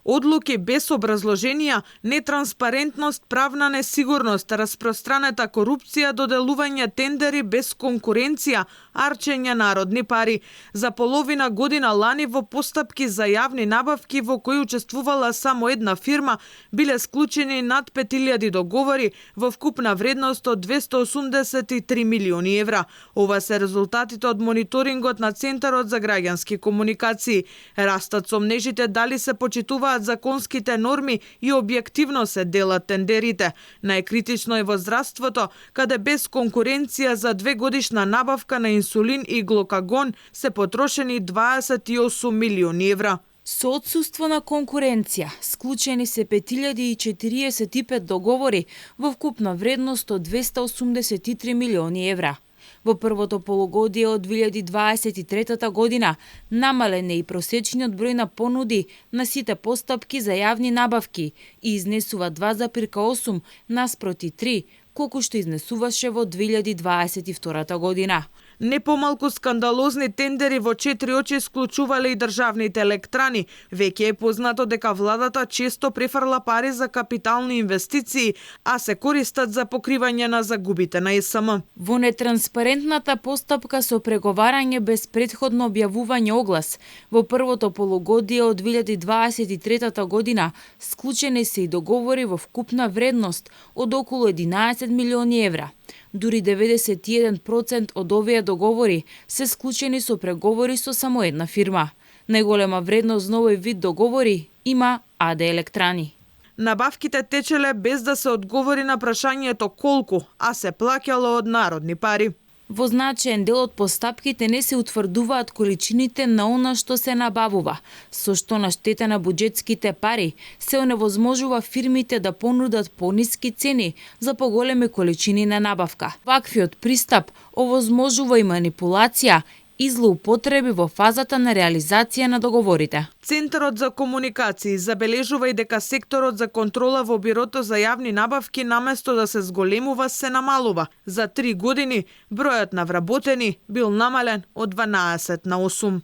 Одлуки без образложенија, нетранспарентност, правна несигурност, распространета корупција, доделување тендери без конкуренција, арчење народни пари. За половина година лани во постапки за јавни набавки во кои учествувала само една фирма, биле склучени над 5000 договори во вкупна вредност од 283 милиони евра. Ова се резултатите од мониторингот на Центарот за граѓански комуникации. Растат сомнежите дали се почитуваат законските норми и објективно се делат тендерите. Најкритично е во здравството, каде без конкуренција за 2 годишна набавка на инсулин и глокагон се потрошени 28 милиони евра. Со отсуство на конкуренција, склучени се 5045 договори во вкупна вредност од 283 милиони евра. Во првото полугодие од 2023 година намален е и просечниот број на понуди на сите постапки за јавни набавки и изнесува 2,8 наспроти 3, колку што изнесуваше во 2022 година. Не помалку скандалозни тендери во 4 очи склучувале и државните електрани. Веќе е познато дека владата често префрла пари за капитални инвестиции, а се користат за покривање на загубите на ЕСМ. Во нетранспарентната постапка со преговарање без претходно објавување оглас, во првото полугодие од 2023 година склучени се и договори во вкупна вредност од околу 11 милиони евра. Дури 91% од овие договори се склучени со преговори со само една фирма. Најголема вредност на овој вид договори има АД Електрани. Набавките течеле без да се одговори на прашањето колку, а се плаќало од народни пари. Во значаен дел од постапките не се утврдуваат количините на она што се набавува, со што на штета на буџетските пари се оневозможува фирмите да понудат пониски цени за поголеми количини на набавка. Ваквиот пристап овозможува и манипулација и злоупотреби во фазата на реализација на договорите. Центарот за комуникации забележува и дека секторот за контрола во Бирото за јавни набавки наместо да се зголемува, се намалува. За 3 години бројот на вработени бил намален од 12 на 8.